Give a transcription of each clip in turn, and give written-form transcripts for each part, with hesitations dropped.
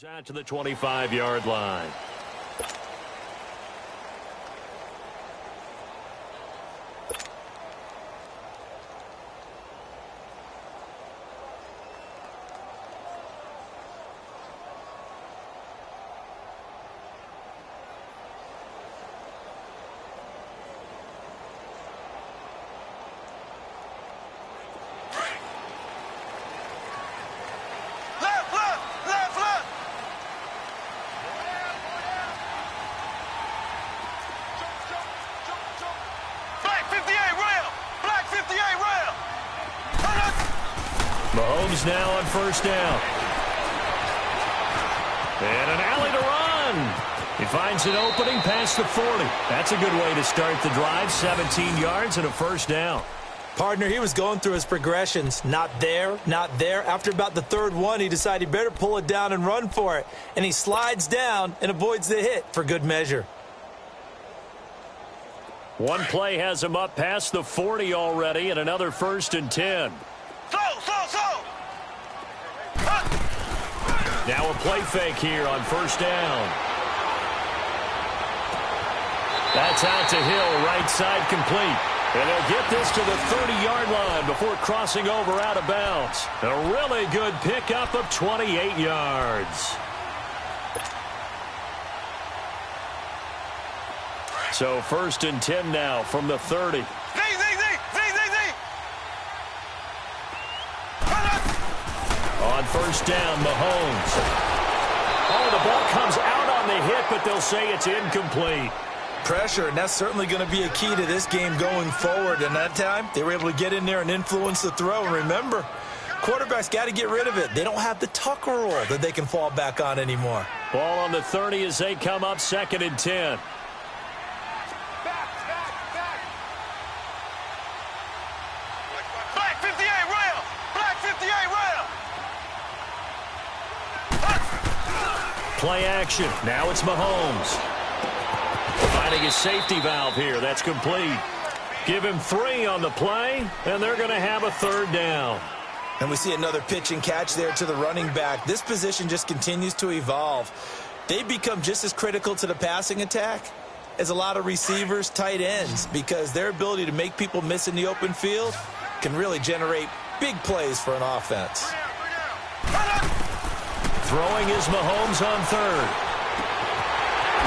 Out to the 25-yard line. Mahomes now on first down. And an alley to run. He finds an opening past the 40. That's a good way to start the drive. 17 yards and a first down. Partner, he was going through his progressions. Not there, not there. After about the third one, he decided he better pull it down and run for it. And he slides down and avoids the hit for good measure. One play has him up past the 40 already, and another 1st and 10. Now a play fake here on first down. That's out to Hill, right side complete. And they'll get this to the 30-yard line before crossing over out of bounds. A really good pickup of 28 yards. So 1st and 10 now from the 30. On first down, Mahomes. Oh, the ball comes out on the hit, but they'll say it's incomplete. Pressure, and that's certainly going to be a key to this game going forward. And that time, they were able to get in there and influence the throw. And remember, quarterbacks got to get rid of it. They don't have the Tucker rule that they can fall back on anymore. Ball on the 30 as they come up 2nd and 10. Play action. Now it's Mahomes. Finding his safety valve here. That's complete. Give him 3 on the play, and they're going to have a 3rd down. And we see another pitch and catch there to the running back. This position just continues to evolve. They become just as critical to the passing attack as a lot of receivers, tight ends, because their ability to make people miss in the open field can really generate big plays for an offense. Throwing is Mahomes on 3rd.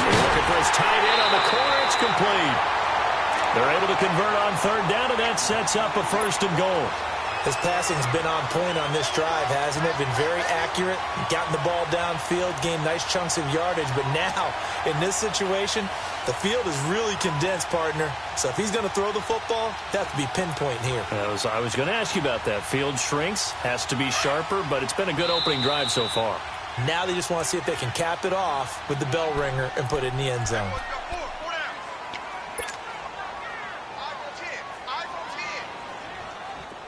Looking for his tight end on the corner. It's complete. They're able to convert on 3rd down, and that sets up a 1st and goal. His passing's been on point on this drive, hasn't it? Been very accurate, gotten the ball downfield, gained nice chunks of yardage. But now, in this situation, the field is really condensed, partner. So if he's going to throw the football, that could be pinpoint here. I was going to ask you about that. Field shrinks, has to be sharper, but it's been a good opening drive so far. Now they just want to see if they can cap it off with the bell ringer and put it in the end zone.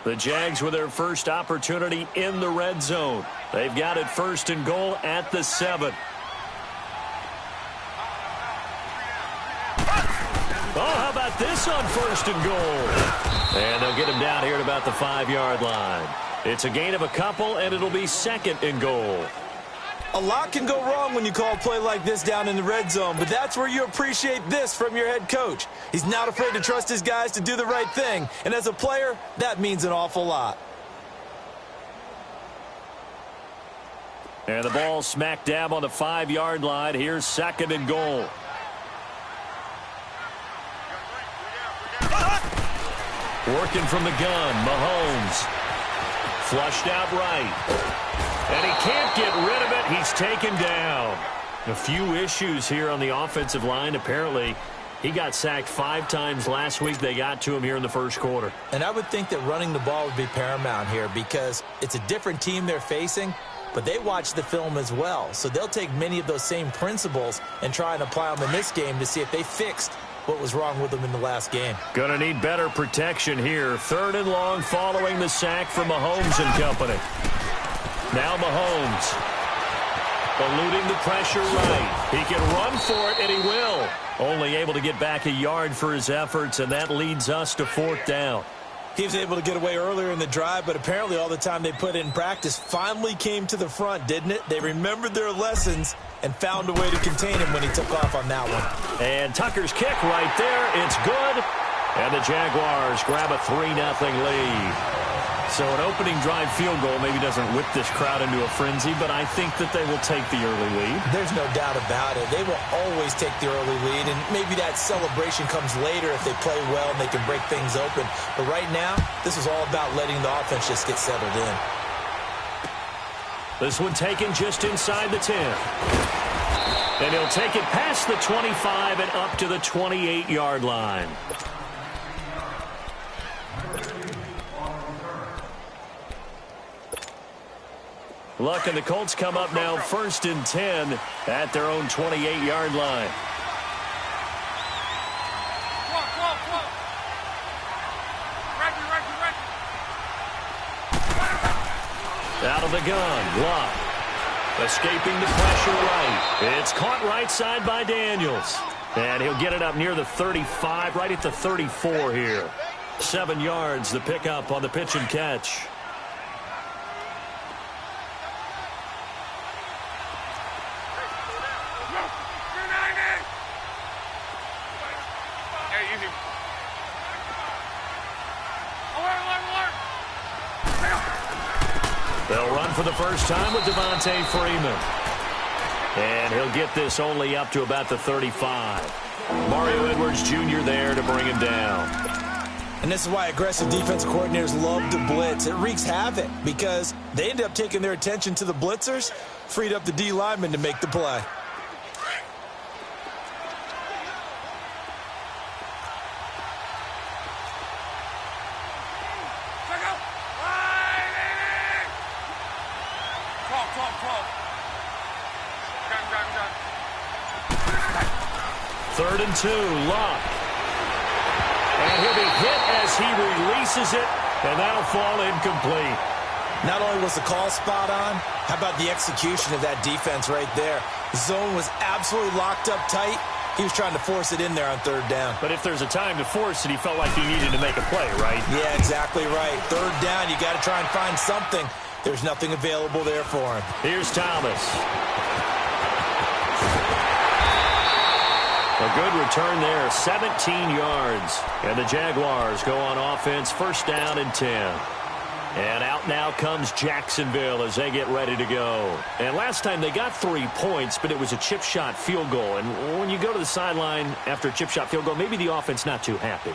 The Jags with their first opportunity in the red zone. They've got it 1st and goal at the 7. Oh, how about this on 1st and goal? And they'll get him down here at about the 5-yard line. It's a gain of a couple, and it'll be 2nd and goal. A lot can go wrong when you call a play like this down in the red zone, but that's where you appreciate this from your head coach. He's not afraid to trust his guys to do the right thing, and as a player, that means an awful lot. And the ball smack dab on the 5-yard line. Here's 2nd and goal. Working from the gun, Mahomes. Flushed out right. And he can't get rid of it. He's taken down. A few issues here on the offensive line. Apparently, he got sacked 5 times last week. They got to him here in the 1st quarter. And I would think that running the ball would be paramount here because it's a different team they're facing, but they watch the film as well. So they'll take many of those same principles and try and apply them in this game to see if they fixed what was wrong with them in the last game. Going to need better protection here. 3rd and long following the sack from Mahomes and company. Now Mahomes, eluding the pressure right. He can run for it, and he will. Only able to get back a yard for his efforts, and that leads us to 4th down. He was able to get away earlier in the drive, but apparently all the time they put in practice finally came to the front, didn't it? They remembered their lessons and found a way to contain him when he took off on that one. And Tucker's kick right there. It's good. And the Jaguars grab a 3-0 lead. So an opening drive field goal maybe doesn't whip this crowd into a frenzy, but I think that they will take the early lead. There's no doubt about it. They will always take the early lead, and maybe that celebration comes later if they play well and they can break things open. But right now, this is all about letting the offense just get settled in. This one taken just inside the 10. And he'll take it past the 25 and up to the 28-yard line. Luck and the Colts come up now 1st and 10 at their own 28-yard line. Out of the gun, Luck. Escaping the pressure right. It's caught right side by Daniels. And he'll get it up near the 35, right at the 34 here. 7 yards, the pickup on the pitch and catch. They'll run for the first time with Devontae Freeman. And he'll get this only up to about the 35. Mario Edwards Jr. there to bring him down. And this is why aggressive defense coordinators love to blitz. It wreaks havoc because they end up taking their attention to the blitzers, freed up the D lineman to make the play. Third and 2, Luck. And he'll be hit as he releases it, and that'll fall incomplete. Not only was the call spot on, how about the execution of that defense right there? The zone was absolutely locked up tight. He was trying to force it in there on 3rd down. But if there's a time to force it, he felt like he needed to make a play, right? Yeah, exactly right. 3rd down, you got to try and find something. There's nothing available there for him. Here's Thomas. A good return there, 17 yards. And the Jaguars go on offense, 1st down and 10. And out now comes Jacksonville as they get ready to go. And last time they got 3 points, but it was a chip shot field goal. And when you go to the sideline after a chip shot field goal, maybe the offense not too happy.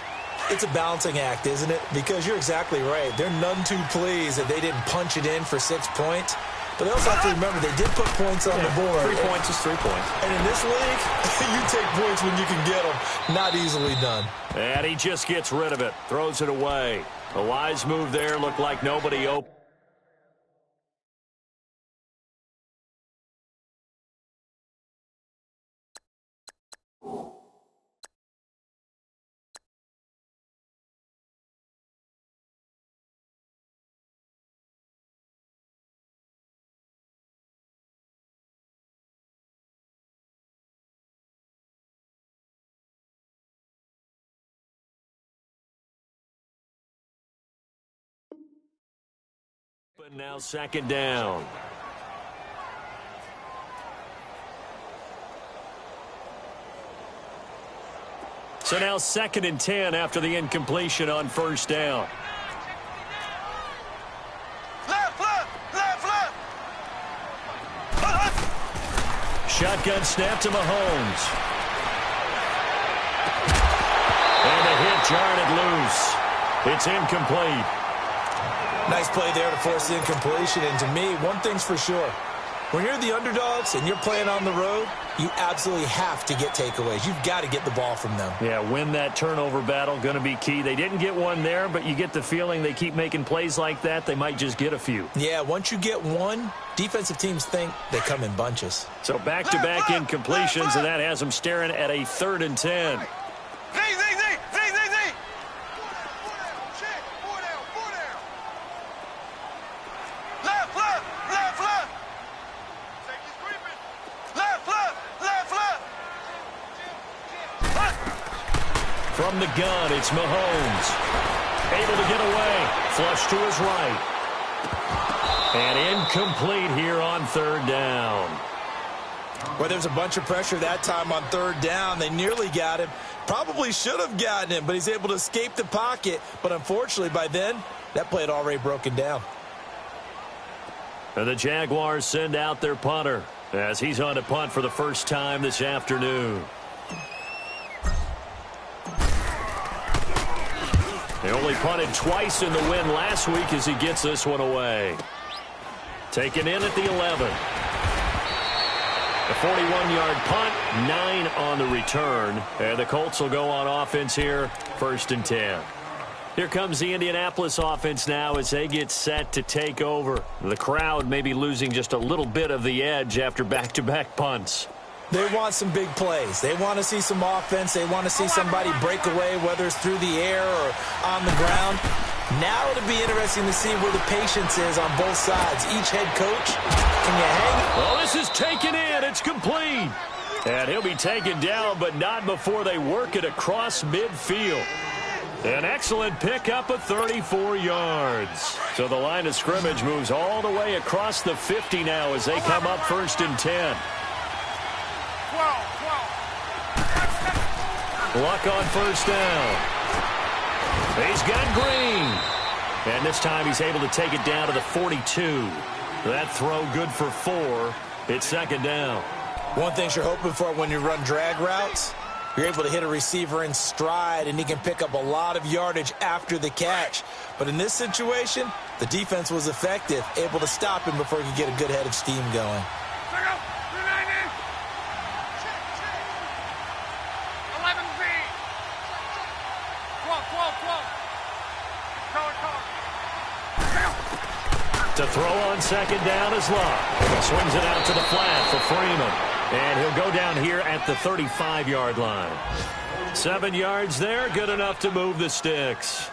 It's a balancing act, isn't it? Because you're exactly right. They're none too pleased that they didn't punch it in for 6 points. But they also have to remember they did put points on the board. 3 points is 3 points. And in this league, you take points when you can get them. Not easily done. And he just gets rid of it. Throws it away. A wise move there. Looked like nobody open. But now 2nd down. So now 2nd and 10 after the incompletion on 1st down. Shotgun snap to Mahomes. And a hit jarred it loose. It's incomplete. Nice play there to force the incompletion. And to me, one thing's for sure. When you're the underdogs and you're playing on the road, you absolutely have to get takeaways. You've got to get the ball from them. Yeah, win that turnover battle, going to be key. They didn't get one there, but you get the feeling they keep making plays like that, they might just get a few. Yeah, once you get one, defensive teams think they come in bunches. So back-to-back incompletions, and that has them staring at a 3rd and 10. From the gun, it's Mahomes. Able to get away. Flush to his right. And incomplete here on third down. Well, there's a bunch of pressure that time on third down. They nearly got him. Probably should have gotten him, but he's able to escape the pocket. But unfortunately, by then, that play had already broken down. And the Jaguars send out their punter as he's on to punt for the first time this afternoon. They only punted twice in the win last week as he gets this one away. Taken in at the 11. A 41-yard punt, 9 on the return. And the Colts will go on offense here, 1st and 10. Here comes the Indianapolis offense now as they get set to take over. The crowd may be losing just a little bit of the edge after back-to-back punts. They want some big plays. They want to see some offense. They want to see somebody break away, whether it's through the air or on the ground. Now it'll be interesting to see where the patience is on both sides. Each head coach, can you hang it? Well, this is taken in. It's complete. And he'll be taken down, but not before they work it across midfield. An excellent pickup of 34 yards. So the line of scrimmage moves all the way across the 50 now as they come up 1st and 10. Luck on first down. He's got Green. And this time he's able to take it down to the 42. That throw good for 4. It's 2nd down. One thing you're hoping for when you run drag routes, you're able to hit a receiver in stride, and he can pick up a lot of yardage after the catch. But in this situation, the defense was effective, able to stop him before he could get a good head of steam going. To throw on 2nd down is Luck. Swings it out to the flat for Freeman. And he'll go down here at the 35-yard line. 7 yards there, good enough to move the sticks.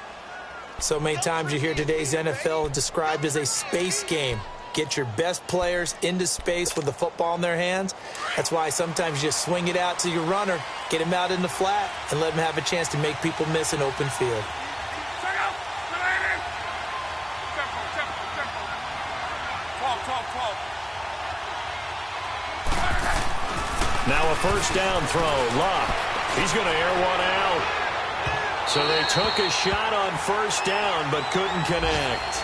So many times you hear today's NFL described as a space game. Get your best players into space with the football in their hands. That's why sometimes you just swing it out to your runner, get him out in the flat, and let him have a chance to make people miss an open field. Now a first down throw. Luck. He's going to air one out. So they took a shot on first down but couldn't connect.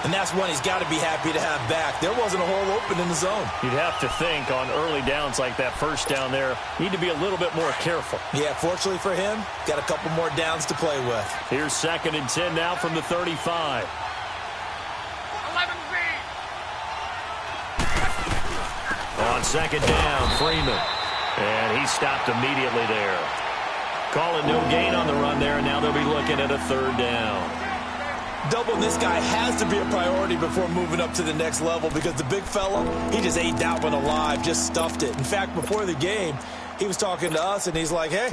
And that's one he's got to be happy to have back. There wasn't a hole open in the zone. You'd have to think on early downs like that first down there, need to be a little bit more careful. Yeah, fortunately for him, got a couple more downs to play with. Here's 2nd and 10 now from the 35. On 2nd down, Freeman. And he stopped immediately there. Calling no gain on the run there, and now they'll be looking at a 3rd down. Doubling this guy has to be a priority before moving up to the next level because the big fella, he just ate that one alive, just stuffed it. In fact, before the game, he was talking to us, and he's like, hey,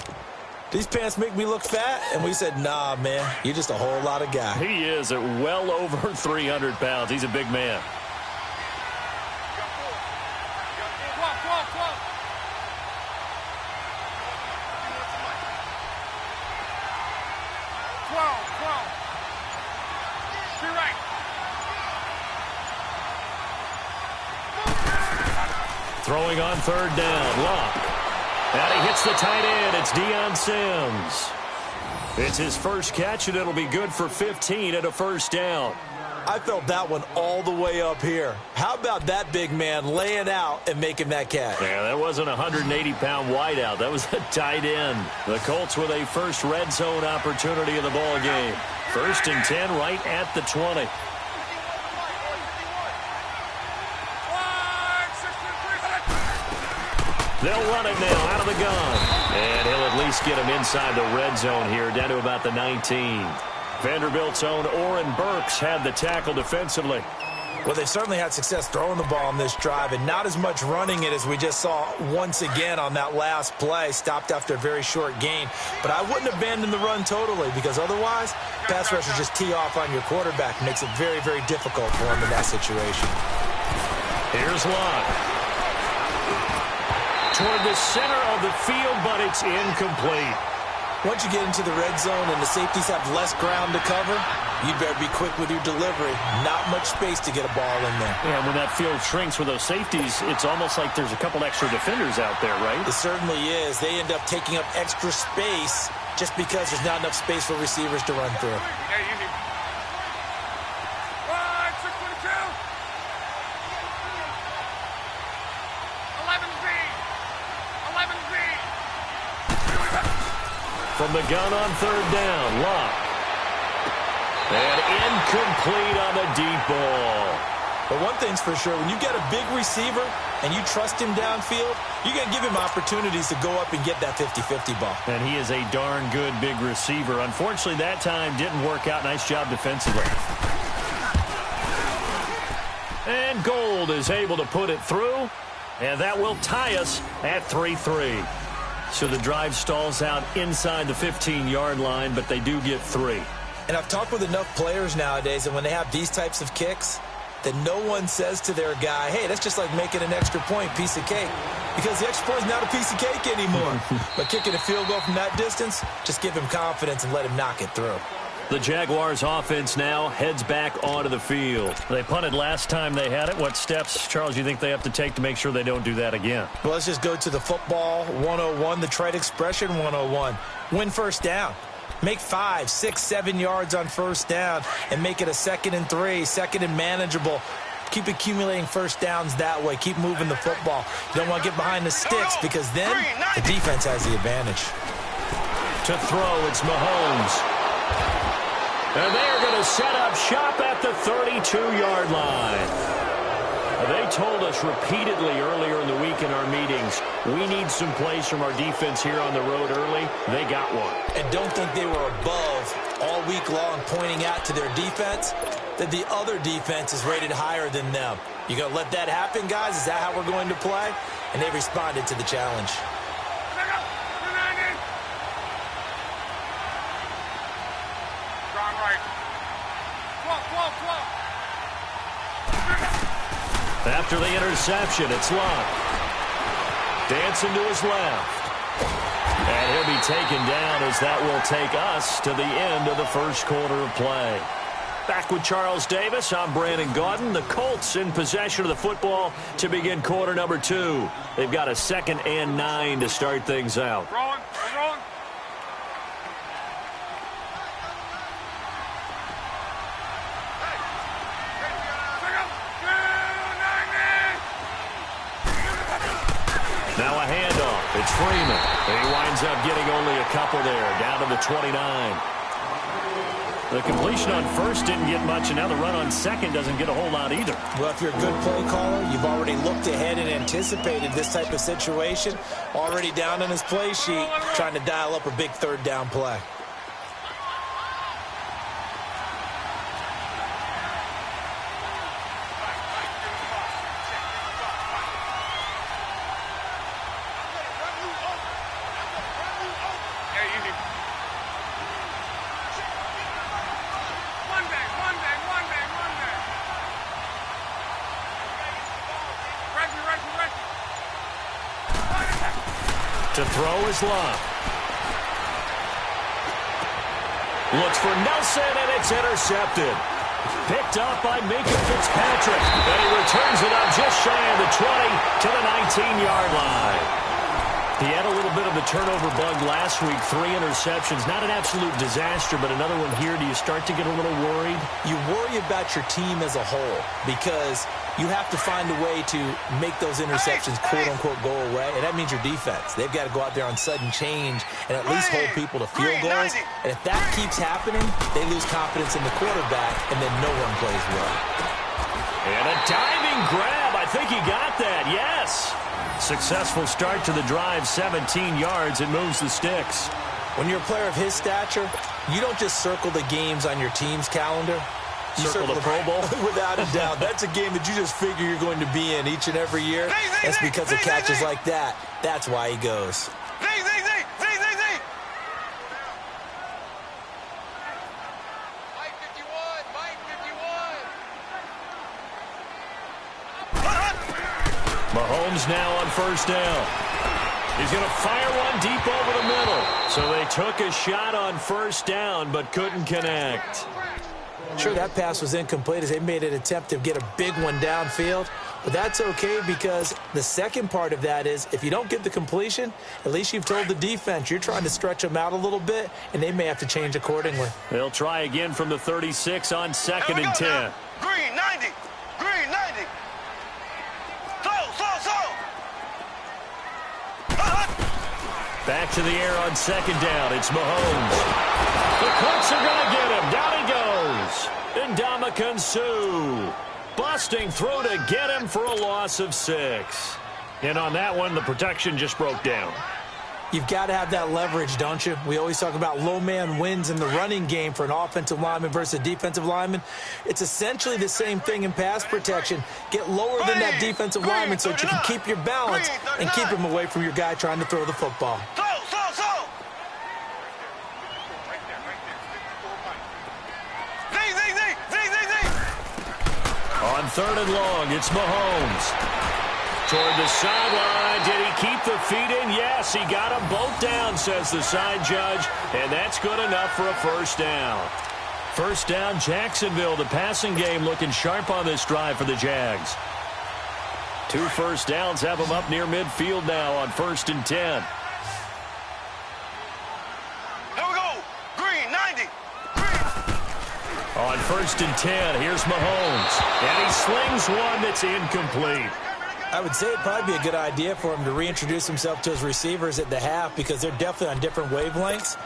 these pants make me look fat? And we said, nah, man, you're just a whole lot of guy. He is at well over 300 pounds. He's a big man. Throwing on 3rd down, Luck. And he hits the tight end. It's Deion Sims. It's his first catch, and it'll be good for 15 at a 1st down. I felt that one all the way up here. How about that big man laying out and making that catch? Yeah, that wasn't a 180-pound wideout. That was a tight end. The Colts with a first red zone opportunity of the ball game. 1st and 10 right at the 20. They'll run it now out of the gun. And he'll at least get him inside the red zone here, down to about the 19. Vanderbilt's own Oren Burks had the tackle defensively. Well, they've certainly had success throwing the ball on this drive and not as much running it as we just saw once again on that last play. Stopped after a very short gain. But I wouldn't abandon the run totally because otherwise, pass rushers just tee off on your quarterback. Makes it very, very difficult for him in that situation. Here's Luck. Toward the center of the field, but it's incomplete. Once you get into the red zone and the safeties have less ground to cover, you better be quick with your delivery. Not much space to get a ball in there. Yeah, when that field shrinks with those safeties, it's almost like there's a couple extra defenders out there, right? It certainly is. They end up taking up extra space just because there's not enough space for receivers to run through. From the gun on third down, Locke. And incomplete on the deep ball. But one thing's for sure, when you get a big receiver and you trust him downfield, you're going to give him opportunities to go up and get that 50-50 ball. And he is a darn good big receiver. Unfortunately, that time didn't work out. Nice job defensively. And Gold is able to put it through, and that will tie us at 3-3. So the drive stalls out inside the 15-yard line, but they do get 3. And I've talked with enough players nowadays, and when they have these types of kicks, that no one says to their guy, hey, that's just like making an extra point, piece of cake. Because the extra point is not a piece of cake anymore. But kicking a field goal from that distance, just give him confidence and let him knock it through. The Jaguars offense now heads back onto the field. They punted last time they had it. What steps, Charles, you think they have to take to make sure they don't do that again? Well, let's just go to the football 101, the trite expression 101. Win first down. Make 5, 6, 7 yards on first down and make it a 2nd and 3, 2nd and manageable. Keep accumulating first downs that way. Keep moving the football. You don't want to get behind the sticks because then the defense has the advantage. To throw, it's Mahomes. And they're going to set up shop at the 32-yard line. They told us repeatedly earlier in the week in our meetings, we need some plays from our defense here on the road early. They got one. And don't think they were above all week long pointing out to their defense that the other defense is rated higher than them. You going to let that happen, guys? Is that how we're going to play? And they responded to the challenge. After the interception, it's Locke. Dancing to his left. And he'll be taken down as that will take us to the end of the first quarter of play. Back with Charles Davis, I'm Brandon Gaudin. The Colts in possession of the football to begin quarter number 2. They've got a 2nd and 9 to start things out. Rolling. Now a handoff. It's Freeman. And he winds up getting only a couple there, down to the 29. The completion on first didn't get much, and now the run on second doesn't get a whole lot either. Well, if you're a good play caller, you've already looked ahead and anticipated this type of situation. Already down on his play sheet, trying to dial up a big third down play. To throw is Locke. Looks for Nelson, and it's intercepted. Picked up by Minkah Fitzpatrick. And he returns it up just shy of the 20 to the 19-yard line. He had a little bit of the turnover bug last week. 3 interceptions. Not an absolute disaster, but another one here. Do you start to get a little worried? You worry about your team as a whole because you have to find a way to make those interceptions, quote-unquote, go away. And that means your defense. They've got to go out there on sudden change and at least hold people to field goals. And if that keeps happening, they lose confidence in the quarterback, and then no one plays well. And a diving grab. I think he got that. Yes. Successful start to the drive. 17 yards. It moves the sticks. When you're a player of his stature, you don't just circle the games on your team's calendar. You circle the Pro Bowl? Without a doubt. That's a game that you just figure you're going to be in each and every year. That's because of catches like that. That's why he goes. Mahomes now on first down. He's going to fire one deep over the middle. So they took a shot on first down, but couldn't connect. Sure, that pass was incomplete as they made an attempt to get a big one downfield. But that's okay because the second part of that is if you don't get the completion, at least you've told the defense you're trying to stretch them out a little bit, and they may have to change accordingly. They'll try again from the 36 on 2nd and 10. Now. Green 90. Green 90. Slow. Back to the air on 2nd down. It's Mahomes. The Colts are going to get him. Down he goes. Ndamukong Suh. Busting through to get him for a loss of 6. And on that one, the protection just broke down. You've got to have that leverage, don't you? We always talk about low man wins in the running game for an offensive lineman versus a defensive lineman. It's essentially the same thing in pass protection. Get lower than that defensive lineman so that you can keep your balance and keep him away from your guy trying to throw the football. Slow. On 3rd and long, it's Mahomes. Toward the sideline. Did he keep the feet in? Yes, he got them both down, says the side judge. And that's good enough for a first down. First down, Jacksonville. The passing game looking sharp on this drive for the Jags. 2 first downs have them up near midfield now on 1st and 10. Here we go. Green 90. On 1st and 10, here's Mahomes. And he slings one that's incomplete. I would say it'd probably be a good idea for him to reintroduce himself to his receivers at the half because they're definitely on different wavelengths.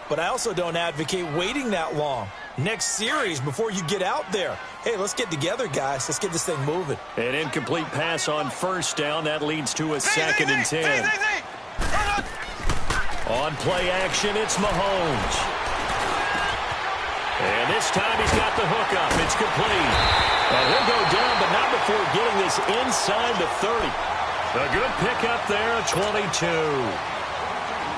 But I also don't advocate waiting that long. Next series before you get out there. Hey, let's get together, guys. Let's get this thing moving. An incomplete pass on first down. That leads to a 2nd and 10. On play action, it's Mahomes. And this time he's got the hook up. It's complete. And he'll go down, but not before getting this inside the 30. A good pickup there at 22.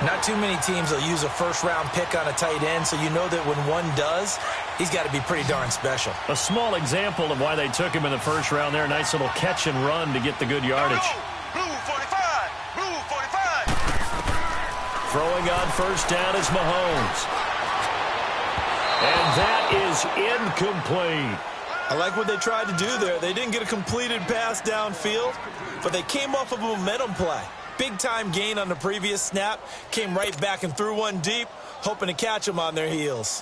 Not too many teams will use a first-round pick on a tight end, so you know that when one does, he's got to be pretty darn special. A small example of why they took him in the first round there. Nice little catch and run to get the good yardage. Blue 45. Blue 45. Throwing on first down is Mahomes. And that is incomplete. I like what they tried to do there. They didn't get a completed pass downfield, but they came off of a momentum play. Big-time gain on the previous snap. Came right back and threw one deep, hoping to catch them on their heels.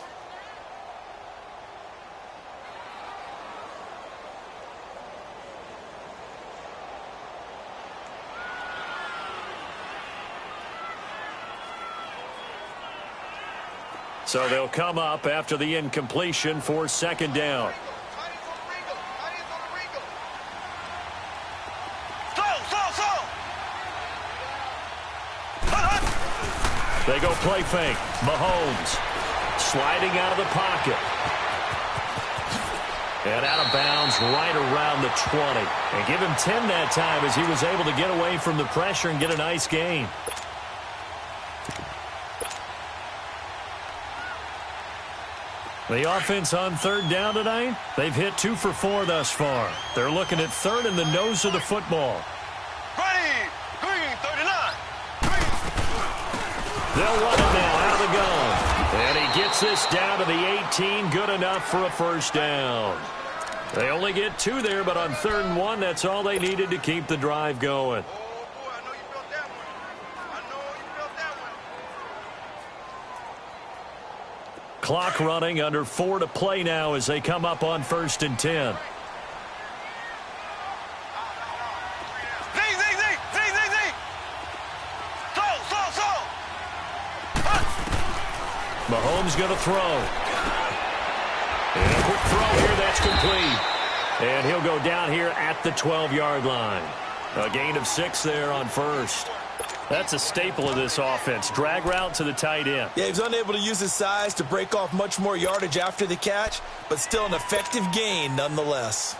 So they'll come up after the incompletion for 2nd down. They go play fake. Mahomes sliding out of the pocket. And out of bounds right around the 20. And give him 10 that time as he was able to get away from the pressure and get a nice gain. The offense on 3rd down tonight, they've hit 2 for 4 thus far. They're looking at 3rd in the nose of the football. Ready. Green 39. They'll run it now out of the gun. And he gets this down to the 18. Good enough for a first down. They only get 2 there, but on 3rd and 1, that's all they needed to keep the drive going. Clock running, under 4 to play now as they come up on 1st and 10. Mahomes going to throw. And a quick throw here, that's complete. And he'll go down here at the 12-yard line. A gain of 6 there on first. That's a staple of this offense. Drag route to the tight end. Yeah, he's unable to use his size to break off much more yardage after the catch, but still an effective gain nonetheless.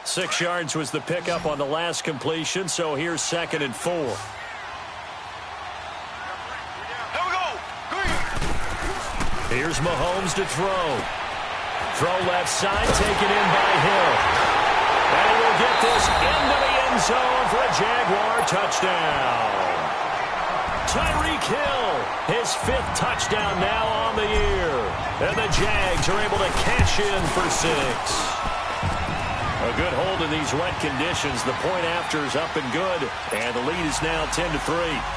6 yards was the pickup on the last completion, so here's 2nd and 4. Here's Mahomes to throw. Throw left side, taken in by Hill. And he will get this into the end end zone for a Jaguar touchdown. Tyreek Hill, his 5th touchdown now on the year. And the Jags are able to cash in for 6. A good hold in these wet conditions. The point after is up and good. And the lead is now 10-3.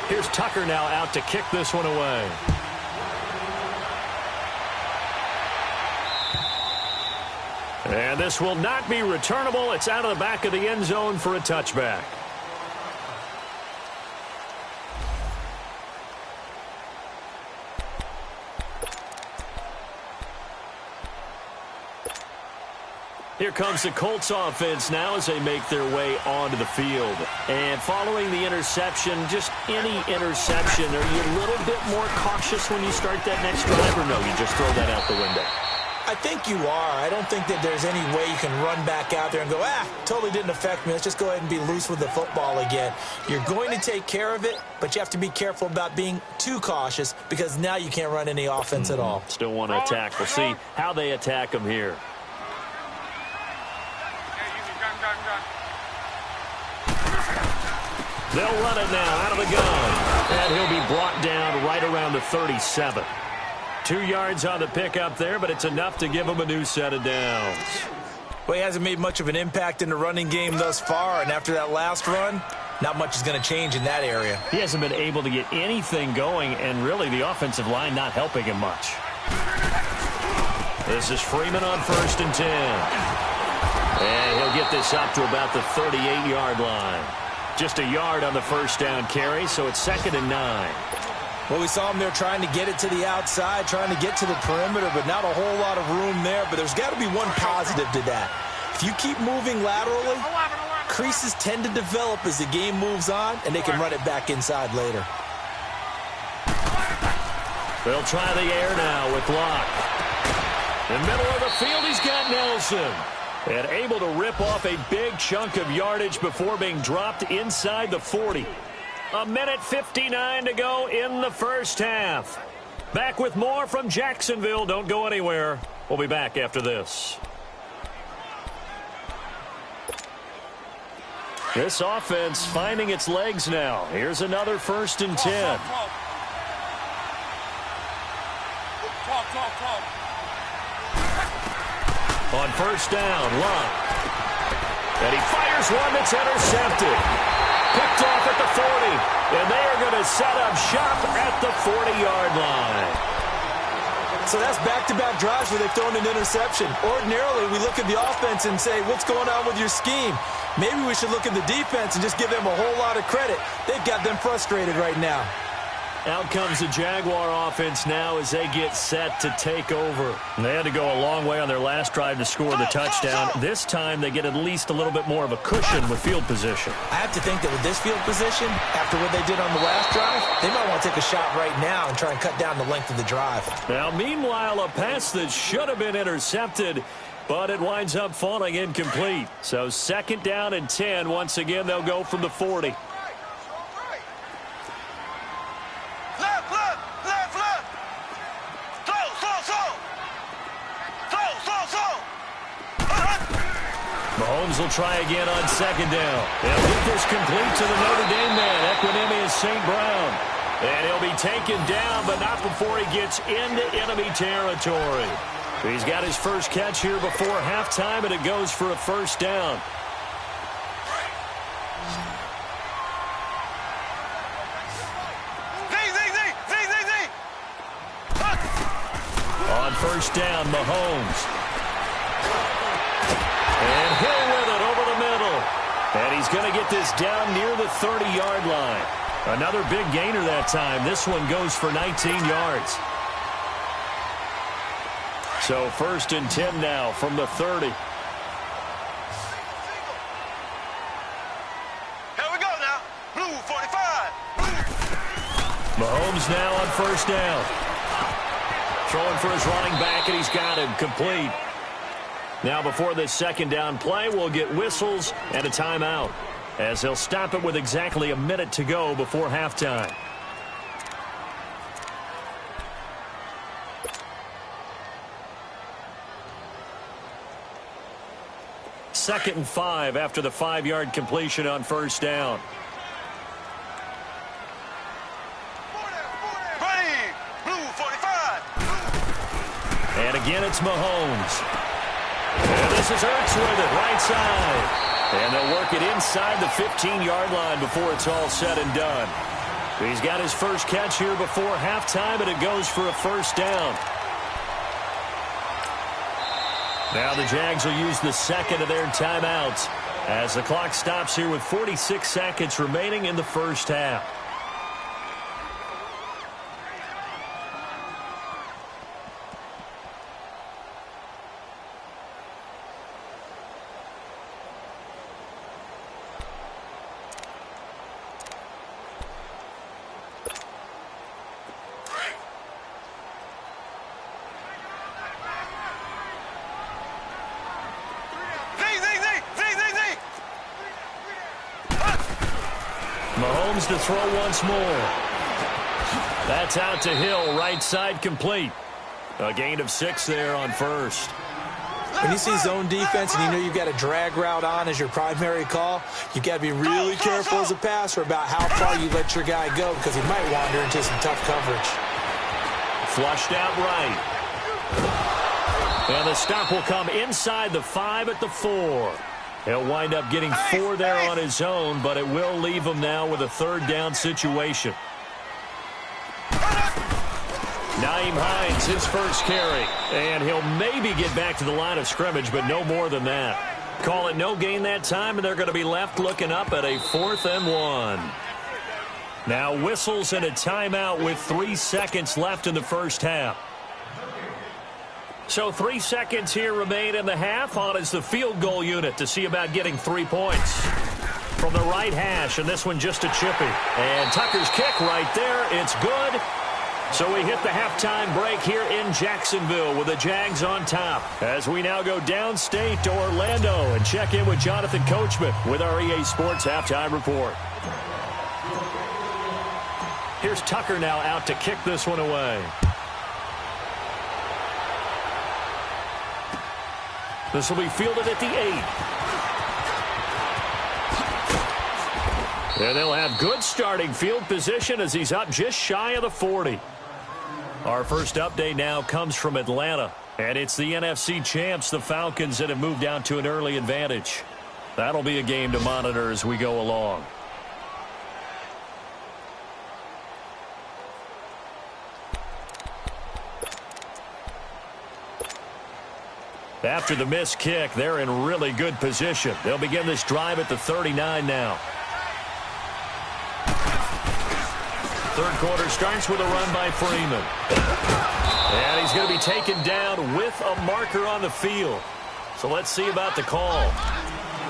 Here's Tucker now out to kick this one away. And this will not be returnable. It's out of the back of the end zone for a touchback. Here comes the Colts offense now as they make their way onto the field. And following the interception, just any interception, are you a little bit more cautious when you start that next drive, or no, you just throw that out the window? I think you are. I don't think that there's any way you can run back out there and go, totally didn't affect me. Let's just go ahead and be loose with the football again. You're going to take care of it, but you have to be careful about being too cautious because now you can't run any offense at all. Still want to attack. We'll see how they attack them here. They'll run it now out of the gun. And he'll be brought down right around the 37. 2 yards on the pickup there, but it's enough to give him a new set of downs. Well, he hasn't made much of an impact in the running game thus far, and after that last run, not much is going to change in that area. He hasn't been able to get anything going, and really the offensive line not helping him much. This is Freeman on 1st and 10. And he'll get this up to about the 38-yard line. Just a yard on the first down carry, so it's 2nd and 9. Well, we saw him there trying to get it to the outside, trying to get to the perimeter, but not a whole lot of room there. But there's got to be one positive to that. If you keep moving laterally, creases tend to develop as the game moves on, and they can run it back inside later. They'll try the air now with Locke. In the middle of the field, he's got Nelson. And able to rip off a big chunk of yardage before being dropped inside the 40. 1:59 to go in the first half. Back with more from Jacksonville. Don't go anywhere. We'll be back after this. This offense finding its legs now. Here's another 1st and 10. On 1st down, Locke. And he fires one that's intercepted. Picked off at the 40. And they are going to set up shop at the 40-yard line. So that's back-to-back drives where they've thrown an interception. Ordinarily, we look at the offense and say, what's going on with your scheme? Maybe we should look at the defense and just give them a whole lot of credit. They've got them frustrated right now. Out comes the Jaguar offense now as they get set to take over. And they had to go a long way on their last drive to score the touchdown. This time they get at least a little bit more of a cushion with field position. I have to think that with this field position, after what they did on the last drive, they might want to take a shot right now and try and cut down the length of the drive. Now, meanwhile, a pass that should have been intercepted, but it winds up falling incomplete. So 2nd down and 10. Once again, they'll go from the 40. Mahomes will try again on 2nd down. They'll get this complete to the Notre Dame man, Equanimeous St. Brown. And he'll be taken down, but not before he gets into enemy territory. He's got his first catch here before halftime, and it goes for a 1st down. On 1st down, Mahomes. And Hill with it over the middle. And he's going to get this down near the 30-yard line. Another big gainer that time. This one goes for 19 yards. So 1st and 10 now from the 30. Here we go now. Blue 45. Mahomes now on 1st down. Throwing for his running back, and he's got him complete. Now before this 2nd down play, we'll get whistles and a timeout, as he'll stop it with exactly a minute to go before halftime. 2nd and 5 after the 5-yard completion on first down. Ready, blue 45. And again, it's Mahomes. And this is Ertz with it, right side. And they'll work it inside the 15-yard line before it's all said and done. He's got his first catch here before halftime, and it goes for a first down. Now the Jags will use the second of their timeouts as the clock stops here with 46 seconds remaining in the first half. Mahomes to throw once more. That's out to Hill, right side complete. A gain of 6 there on first. When you see zone defense and you know you've got a drag route on as your primary call, you've got to be really careful as a passer about how far you let your guy go because he might wander into some tough coverage. Flushed out right. And the stop will come inside the 5 at the 4. He'll wind up getting 4 there on his own, but it will leave him now with a third down situation. Nyheim Hines, his first carry. And he'll maybe get back to the line of scrimmage, but no more than that. Call it no gain that time, and they're going to be left looking up at a 4th and 1. Now whistles and a timeout with 3 seconds left in the first half. So 3 seconds here remain in the half. On is the field goal unit to see about getting 3 points. From the right hash, and this one just a chippy. And Tucker's kick right there. It's good. So we hit the halftime break here in Jacksonville with the Jags on top. As we now go downstate to Orlando and check in with Jonathan Coachman with our EA Sports Halftime Report. Here's Tucker now out to kick this one away. This will be fielded at the 8. And they'll have good starting field position as he's up just shy of the 40. Our first update now comes from Atlanta. And it's the NFC champs, the Falcons, that have moved down to an early advantage. That'll be a game to monitor as we go along. After the missed kick, they're in really good position. They'll begin this drive at the 39 now. Third quarter starts with a run by Freeman. And he's going to be taken down with a marker on the field. So let's see about the call.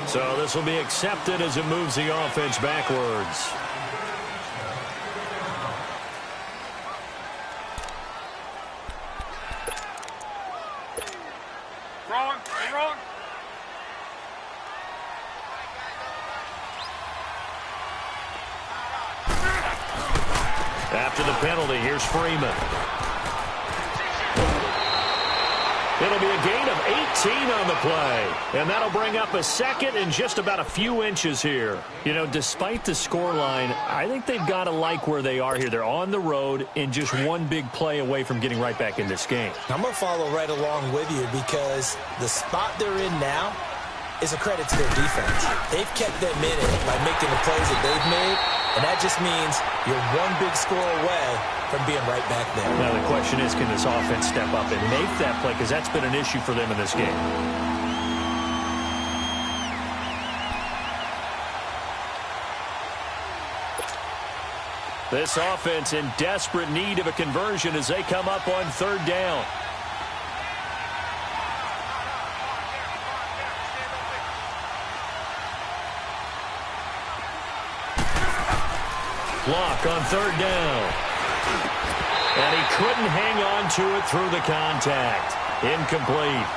So this will be accepted as it moves the offense backwards. Wrong. After the penalty, here's Freeman. It'll be a gain of 18 on the play. And that'll bring up a second and just about a few inches here. You know, despite the scoreline, I think they've got to like where they are here. They're on the road and just one big play away from getting right back in this game. I'm going to follow right along with you because the spot they're in now is a credit to their defense. They've kept them in it by making the plays that they've made, and that just means you're one big score away from being right back there. Now the question is, can this offense step up and make that play? Because that's been an issue for them in this game. This offense in desperate need of a conversion as they come up on third down. Block on third down. And he couldn't hang on to it through the contact. Incomplete.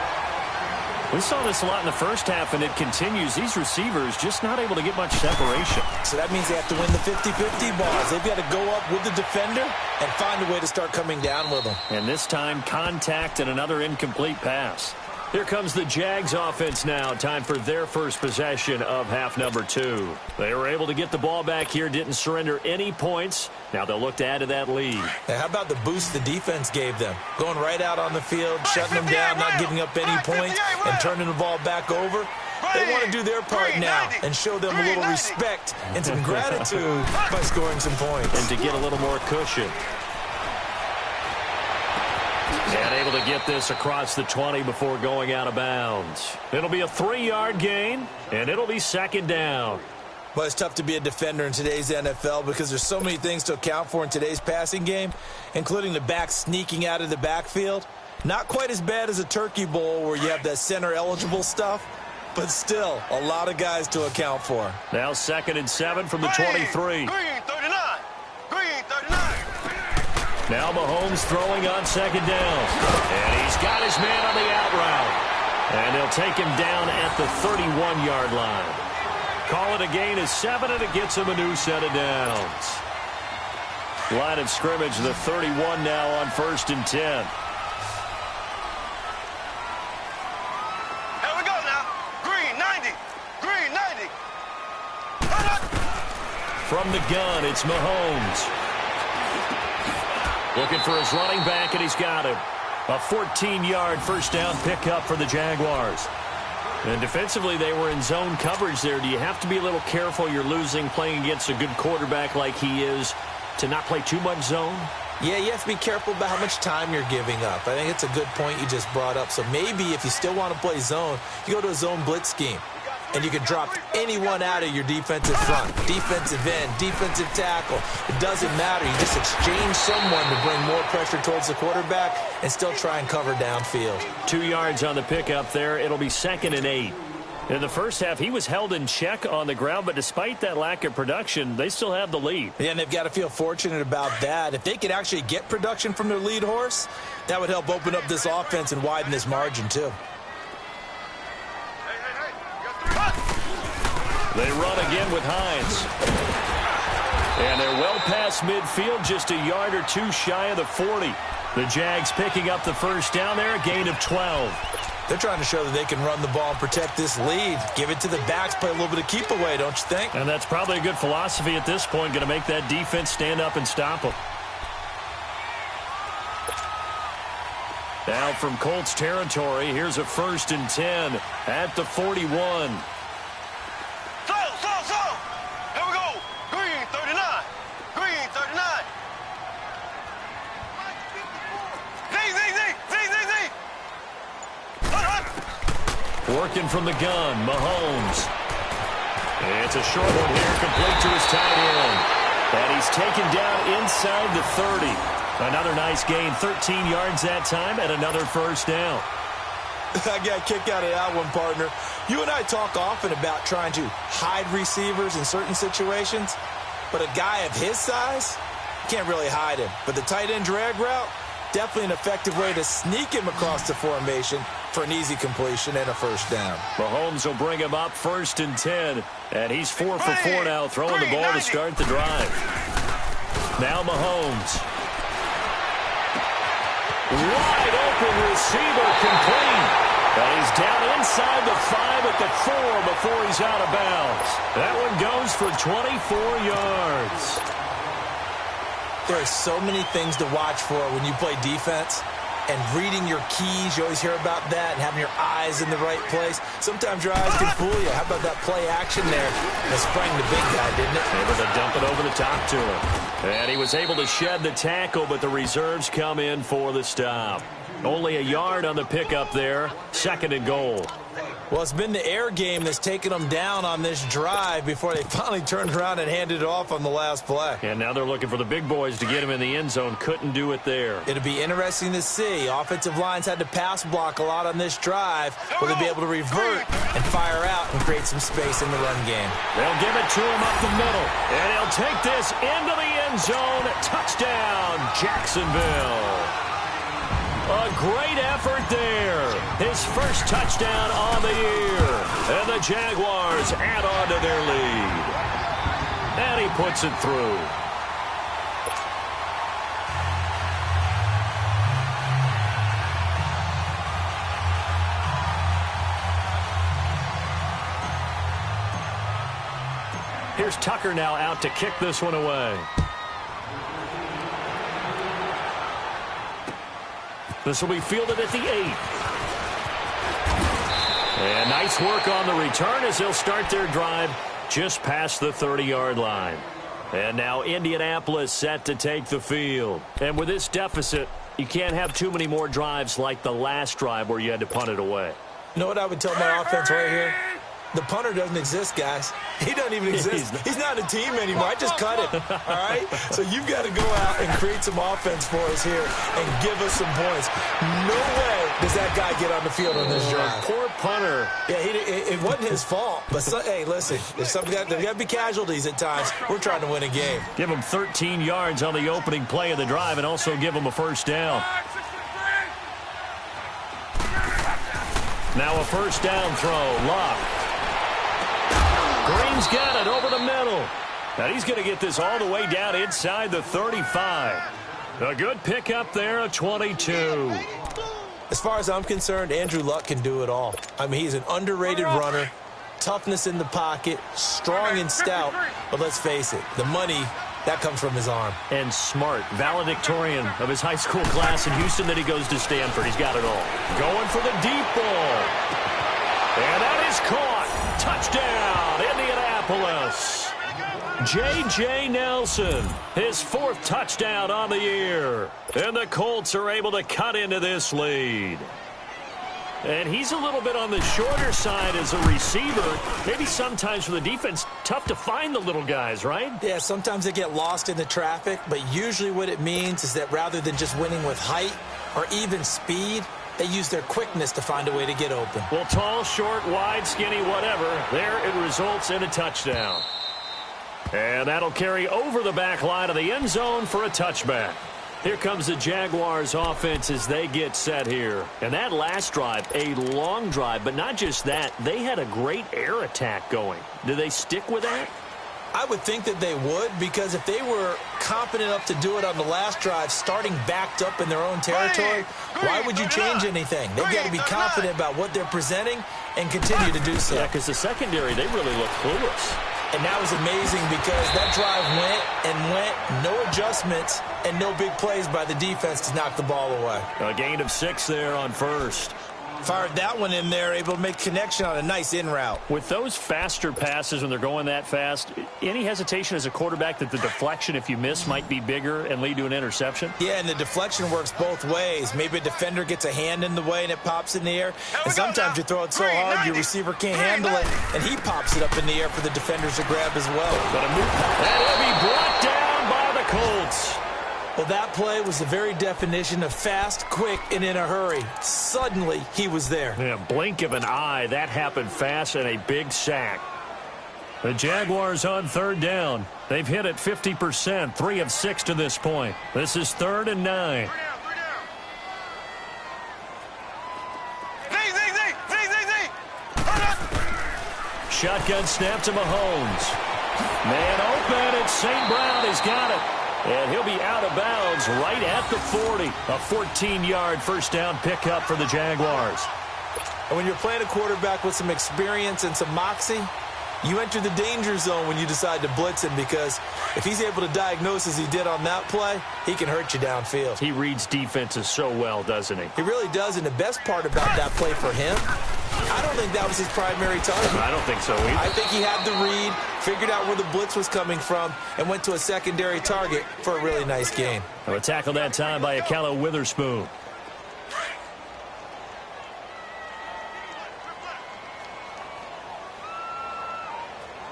We saw this a lot in the first half, and it continues. These receivers just not able to get much separation. So that means they have to win the 50-50 balls. They've got to go up with the defender and find a way to start coming down with them. And this time, contact and another incomplete pass. Here comes the Jags offense now. Time for their first possession of half number 2. They were able to get the ball back here, didn't surrender any points. Now they'll look to add to that lead. Hey, how about the boost the defense gave them? Going right out on the field, shutting them down, not giving up any points, and turning the ball back over. They want to do their part now and show them a little respect and some gratitude by scoring some points. And to get a little more cushion. And able to get this across the 20 before going out of bounds. It'll be a 3-yard gain, and it'll be second down. Well, it's tough to be a defender in today's NFL because there's so many things to account for in today's passing game, including the back sneaking out of the backfield. Not quite as bad as a turkey bowl where you have that center-eligible stuff, but still a lot of guys to account for. Now 2nd and 7 from the 23. Green 39. Green 39. Now Mahomes throwing on 2nd down. And he's got his man on the out route. And they'll take him down at the 31-yard line. Call it a gain of 7, and it gets him a new set of downs. Line of scrimmage, the 31 now on 1st and 10. Here we go now. Green 90. Green 90. From the gun, it's Mahomes. Looking for his running back, and he's got him. A 14-yard first down pickup for the Jaguars. And defensively, they were in zone coverage there. Do you have to be a little careful? You're losing playing against a good quarterback like he is to not play too much zone? Yeah, you have to be careful about how much time you're giving up. I think it's a good point you just brought up. So maybe if you still want to play zone, you go to a zone blitz scheme. And you can drop anyone out of your defensive front. Defensive end, defensive tackle. It doesn't matter. You just exchange someone to bring more pressure towards the quarterback and still try and cover downfield. 2 yards on the pickup there. It'll be 2nd and 8. In the first half, he was held in check on the ground, but despite that lack of production, they still have the lead. Yeah, and they've got to feel fortunate about that. If they could actually get production from their lead horse, that would help open up this offense and widen this margin too. They run again with Hines. And they're well past midfield, just a yard or two shy of the 40. The Jags picking up the first down there, a gain of 12. They're trying to show that they can run the ball and protect this lead. Give it to the backs, play a little bit of keep away, don't you think? And that's probably a good philosophy at this point, going to make that defense stand up and stop them. Now from Colts territory, here's a 1st and 10 at the 41. Working from the gun, Mahomes. It's a short one here, complete to his tight end. And he's taken down inside the 30. Another nice gain, 13 yards that time, and another first down. I got a kick out of that one, partner. You and I talk often about trying to hide receivers in certain situations, but a guy of his size, can't really hide him. But the tight end drag route, definitely an effective way to sneak him across the formation for an easy completion and a first down. Mahomes will bring him up 1st and 10, and he's 4 for 4 now, throwing the ball to start the drive. Now Mahomes. Wide open receiver, complete. And he's down inside the 5 at the 4 before he's out of bounds. That one goes for 24 yards. There are so many things to watch for when you play defense. And reading your keys, you always hear about that, and having your eyes in the right place. Sometimes your eyes can fool you. How about that play action there? That sprang the big guy, didn't it? Able to dump it over the top to him. And he was able to shed the tackle, but the reserves come in for the stop. Only a yard on the pickup there. 2nd and goal. Well, it's been the air game that's taken them down on this drive before they finally turned around and handed it off on the last play. And now they're looking for the big boys to get him in the end zone. Couldn't do it there. It'll be interesting to see. Offensive lines had to pass block a lot on this drive. Will they be able to revert and fire out and create some space in the run game? They'll give it to him up the middle. And he'll take this into the end zone. Touchdown, Jacksonville. A great effort there. His first touchdown on the year. And the Jaguars add on to their lead. And he puts it through. Here's Tucker now out to kick this one away. This will be fielded at the 8. And nice work on the return as they'll start their drive just past the 30-yard line. And now Indianapolis set to take the field. And with this deficit, you can't have too many more drives like the last drive where you had to punt it away. You know what I would tell my offense right here? The punter doesn't exist, guys. He doesn't even exist. He's not a team anymore. I just cut him, all right? So you've got to go out and create some offense for us here and give us some points. No way does that guy get on the field on this drive. Poor punter. Yeah, it wasn't his fault. But, hey, listen, there's got to be casualties at times. We're trying to win a game. Give him 13 yards on the opening play of the drive and also give him a first down. Now a first down throw. Luck. Green's got it over the middle. Now he's going to get this all the way down inside the 35. A good pickup there, a 22. As far as I'm concerned, Andrew Luck can do it all. I mean, he's an underrated runner, toughness in the pocket, strong and stout. But let's face it, the money, that comes from his arm. And smart, valedictorian of his high school class in Houston. Then he goes to Stanford. He's got it all. Going for the deep ball. And that is caught. Touchdown, Indianapolis. J.J. Nelson, his 4th touchdown on the year. And the Colts are able to cut into this lead. And he's a little bit on the shorter side as a receiver. Maybe sometimes for the defense, tough to find the little guys, right? Yeah, sometimes they get lost in the traffic, but usually what it means is that rather than just winning with height or even speed, they use their quickness to find a way to get open. Well, tall, short, wide, skinny, whatever, there it results in a touchdown. And that'll carry over the back line of the end zone for a touchback. Here comes the Jaguars offense as they get set here. And that last drive, a long drive, but not just that, they had a great air attack going. Do they stick with that? I would think that they would, because if they were confident enough to do it on the last drive, starting backed up in their own territory, why would you change anything? They've got to be confident about what they're presenting and continue to do so. Yeah, because the secondary, they really look clueless. And that was amazing because that drive went, no adjustments, and no big plays by the defense to knock the ball away. A gain of 6 there on first. Fired that one in there, able to make connection on a nice in route. With those faster passes when they're going that fast, any hesitation as a quarterback that the deflection, if you miss, might be bigger and lead to an interception? Yeah, and the deflection works both ways. Maybe a defender gets a hand in the way and it pops in the air. And sometimes you throw it so hard your receiver can't handle it, and he pops it up in the air for the defenders to grab as well. That'll be brought down by the Colts. Well, that play was the very definition of fast, quick, and in a hurry. Suddenly, he was there. Yeah, blink of an eye. That happened fast and a big sack. The Jaguars on 3rd down. They've hit it 50%, 3 of 6 to this point. This is 3rd and 9. Shotgun snap to Mahomes. Man open, it's St. Brown. He's got it. And he'll be out of bounds right at the 40. A 14-yard first down pickup for the Jaguars. And when you're playing a quarterback with some experience and some moxie, you enter the danger zone when you decide to blitz him, because if he's able to diagnose as he did on that play, he can hurt you downfield. He reads defenses so well, doesn't he? He really does, and the best part about that play for him, I don't think that was his primary target. I don't think so either. I think he had the read, figured out where the blitz was coming from, and went to a secondary target for a really nice gain. A tackle that time by Akello Witherspoon.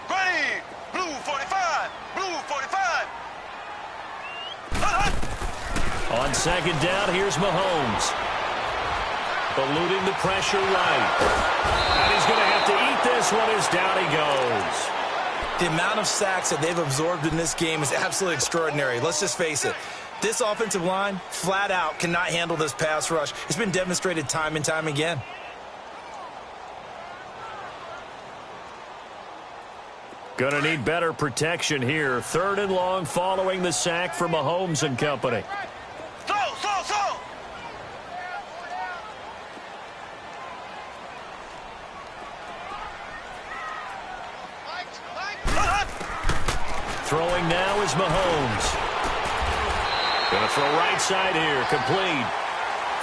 Ready, blue 45, blue 45. On 2nd down, here's Mahomes. Eluding the pressure right. And he's going to have to eat this one as down he goes. The amount of sacks that they've absorbed in this game is absolutely extraordinary. Let's just face it. This offensive line, flat out, cannot handle this pass rush. It's been demonstrated time and time again. Going to need better protection here. 3rd and long following the sack for Mahomes and company. Slow. Throwing now is Mahomes. Going to throw right side here. Complete.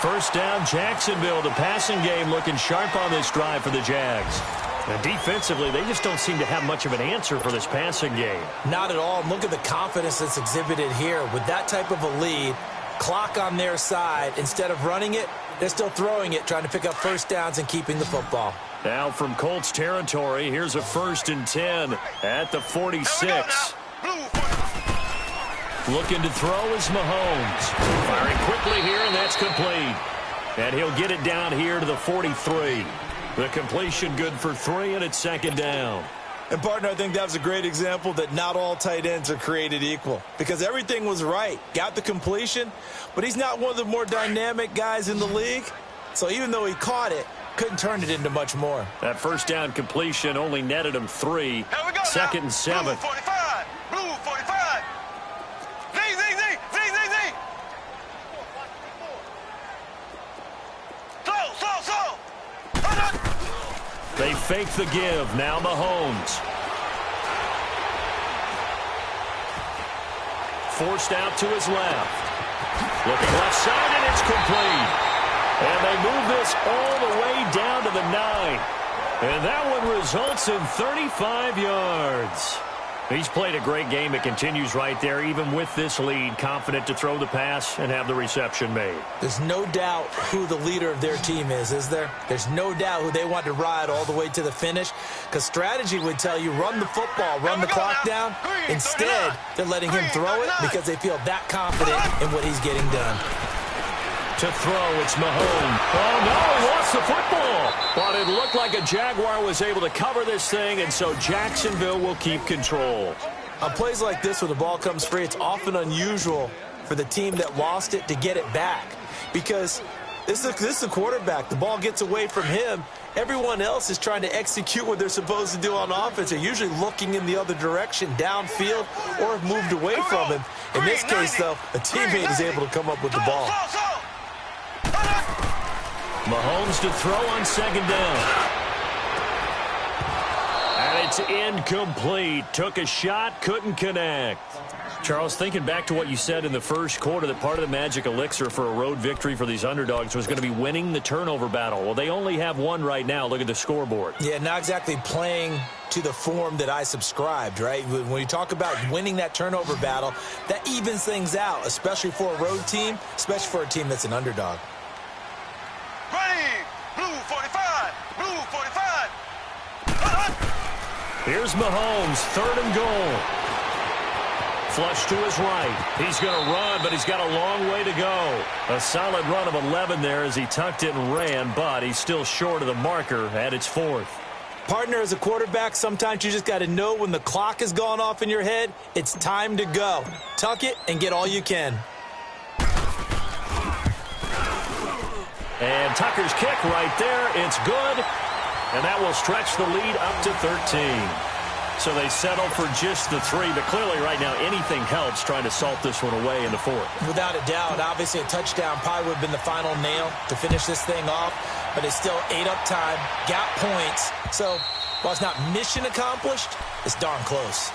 First down, Jacksonville. The passing game looking sharp on this drive for the Jags. And defensively, they just don't seem to have much of an answer for this passing game. Not at all. Look at the confidence that's exhibited here. With that type of a lead, clock on their side, instead of running it, they're still throwing it, trying to pick up first downs and keeping the football. Now from Colts territory, here's a 1st and 10 at the 46. Looking to throw is Mahomes. Firing quickly here, and that's complete. And he'll get it down here to the 43. The completion good for 3, and it's 2nd down. And, partner, I think that was a great example that not all tight ends are created equal, because everything was right. Got the completion, but he's not one of the more dynamic guys in the league. So even though he caught it, couldn't turn it into much more. That first down completion only netted him 3. 2nd and 7. Blue 45. Blue 45. Z. Slow. They fake the give. Now Mahomes. Forced out to his left. Looking left side, and it's complete. And they move this all the way down to the 9. And that one results in 35 yards. He's played a great game. It continues right there, even with this lead, confident to throw the pass and have the reception made. There's no doubt who the leader of their team is there? There's no doubt who they want to ride all the way to the finish, because strategy would tell you run the football, run the clock down. Instead, they're letting him throw it because they feel that confident in what he's getting done. To throw, it's Mahomes. Oh, no, he lost the football. But it looked like a Jaguar was able to cover this thing, and so Jacksonville will keep control. On plays like this where the ball comes free, it's often unusual for the team that lost it to get it back, because this is a quarterback. The ball gets away from him. Everyone else is trying to execute what they're supposed to do on offense. They're usually looking in the other direction, downfield, or have moved away from him. In this case, though, a teammate is able to come up with the ball. Mahomes to throw on 2nd down. And it's incomplete. Took a shot, couldn't connect. Charles, thinking back to what you said in the first quarter, that part of the magic elixir for a road victory for these underdogs was going to be winning the turnover battle. Well, they only have one right now. Look at the scoreboard. Yeah, not exactly playing to the form that I subscribed, right? When you talk about winning that turnover battle, that evens things out, especially for a road team, especially for a team that's an underdog. Ready. Blue 45. Blue 45. Here's Mahomes, 3rd and goal. Flush to his right. He's going to run, but he's got a long way to go. A solid run of 11 there as he tucked it and ran, but he's still short of the marker at its 4th. Partner, as a quarterback, sometimes you just got to know when the clock has gone off in your head, it's time to go. Tuck it and get all you can. And Tucker's kick right there. It's good. And that will stretch the lead up to 13. So they settle for just the 3. But clearly right now anything helps trying to salt this one away in the 4th. Without a doubt. Obviously a touchdown probably would have been the final nail to finish this thing off. But it's still ate up time. Got points. So while it's not mission accomplished, it's darn close.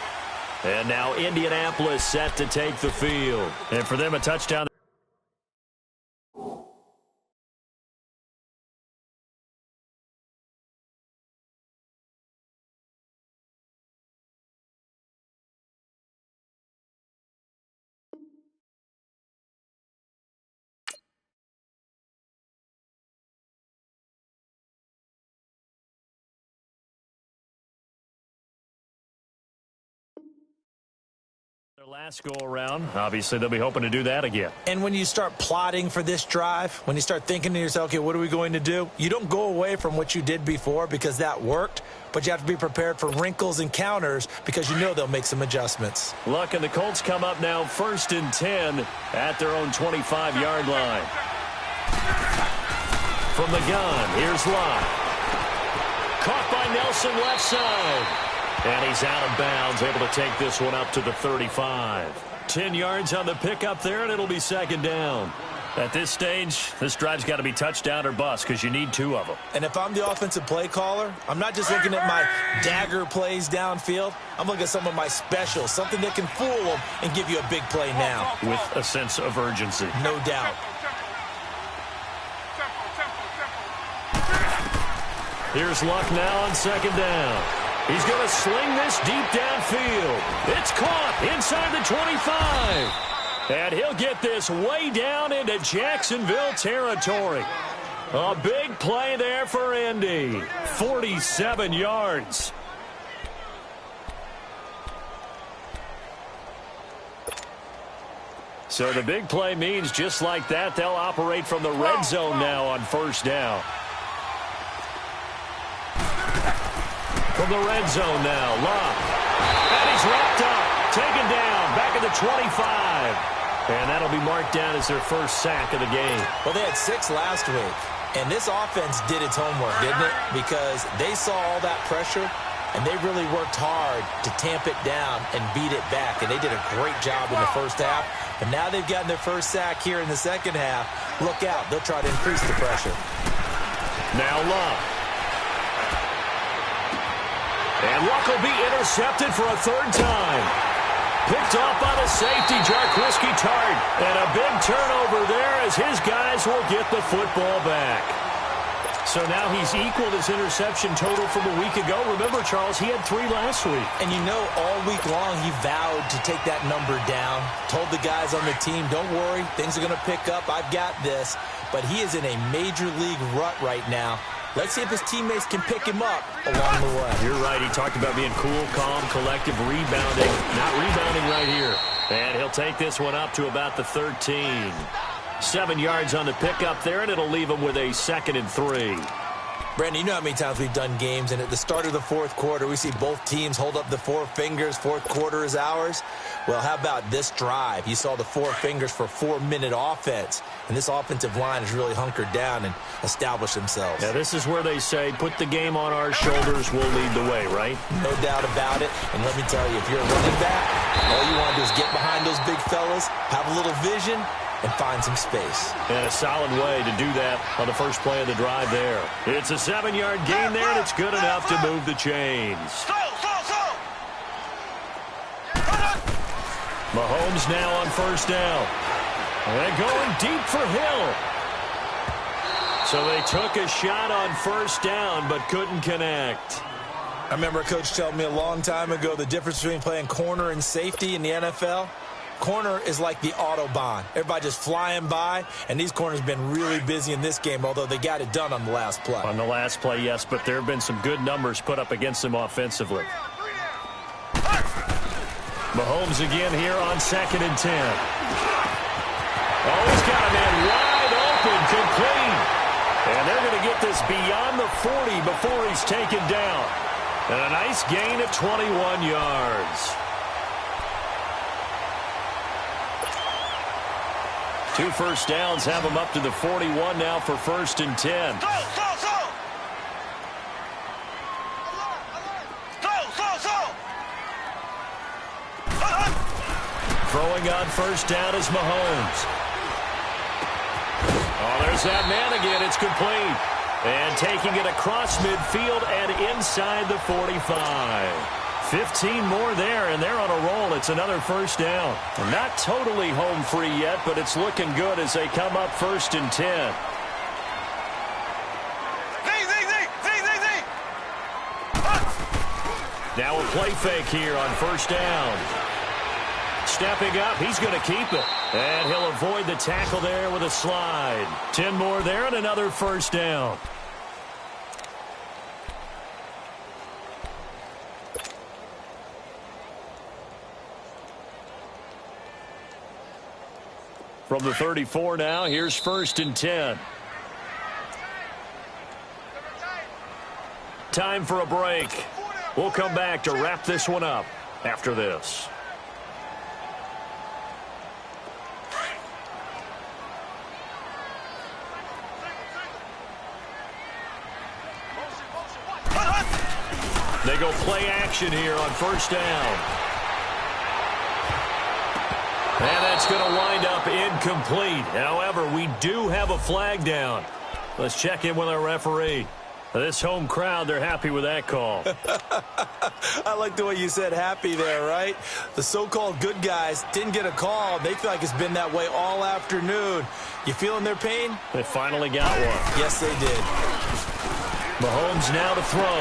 And now Indianapolis set to take the field. And for them a touchdown. Their last go-around. Obviously, they'll be hoping to do that again. And when you start plotting for this drive, when you start thinking to yourself, okay, what are we going to do? You don't go away from what you did before because that worked, but you have to be prepared for wrinkles and counters because you know they'll make some adjustments. Luck and the Colts come up now 1st and 10 at their own 25-yard line. From the gun, here's Locke. Caught by Nelson left side. And he's out of bounds, able to take this one up to the 35. 10 yards on the pickup there, and it'll be 2nd down. At this stage, this drive's got to be touchdown or bust because you need 2 of them. And if I'm the offensive play caller, I'm not just looking at my dagger plays downfield. I'm looking at some of my specials, something that can fool them and give you a big play now. With a sense of urgency. No doubt. Here's Luck now on 2nd down. He's going to sling this deep downfield. It's caught inside the 25. And he'll get this way down into Jacksonville territory. A big play there for Indy. 47 yards. So the big play means just like that, they'll operate from the red zone now on 1st down. From the red zone now, Luck. And he's wrapped up, taken down, back at the 25. And that'll be marked down as their first sack of the game. Well, they had 6 last week, and this offense did its homework, didn't it? Because they saw all that pressure, and they really worked hard to tamp it down and beat it back. And they did a great job in the first half. But now they've gotten their first sack here in the second half. Look out. They'll try to increase the pressure. Now Luck. And Luck will be intercepted for a 3rd time. Picked off by the safety, Jarquiski Tart. And a big turnover there as his guys will get the football back. So now he's equaled his interception total from a week ago. Remember, Charles, he had 3 last week. And you know, all week long he vowed to take that number down. Told the guys on the team, don't worry, things are going to pick up. I've got this. But he is in a major league rut right now. Let's see if his teammates can pick him up along the way. You're right. He talked about being cool, calm, collective, rebounding. Not rebounding right here. And he'll take this one up to about the 13. 7 yards on the pickup there, and it'll leave him with a 2nd and 3. Brandon, you know how many times we've done games, and at the start of the 4th quarter, we see both teams hold up the 4 fingers. 4th quarter is ours. Well, how about this drive? You saw the 4 fingers for 4-minute offense, and this offensive line has really hunkered down and established themselves. Yeah, this is where they say, put the game on our shoulders, we'll lead the way, right? No doubt about it. And let me tell you, if you're a running back, all you want to do is get behind those big fellas, have a little vision, and find some space. And a solid way to do that on the first play of the drive there. It's a 7-yard gain there, and it's good enough to move the chains. Mahomes now on 1st down. And going deep for Hill. So they took a shot on 1st down, but couldn't connect. I remember a coach telling me a long time ago the difference between playing corner and safety in the NFL. Corner is like the Autobahn. Everybody just flying by, and these corners have been really busy in this game, although they got it done on the last play. On the last play, yes, but there have been some good numbers put up against them offensively. Mahomes again here on 2nd and 10. Oh, he's got a man wide open, complete. And they're going to get this beyond the 40 before he's taken down. And a nice gain of 21 yards. 2 first downs have him up to the 41 now for 1st and 10. Throwing on 1st down is Mahomes. Oh, there's that man again. It's complete. And taking it across midfield and inside the 45. 15 more there, and they're on a roll. It's another 1st down. Not totally home free yet, but it's looking good as they come up 1st and 10. Now a play fake here on 1st down. Stepping up, he's going to keep it. And he'll avoid the tackle there with a slide. 10 more there and another 1st down. From the 34 now, here's 1st and 10. Time for a break. We'll come back to wrap this one up after this. They go play action here on 1st down. And that's going to wind up incomplete. However, we do have a flag down. Let's check in with our referee. This home crowd, they're happy with that call. I like the way you said happy there, right? The so-called good guys didn't get a call. They feel like it's been that way all afternoon. You feeling their pain? They finally got one. Yes, they did. Mahomes now to throw.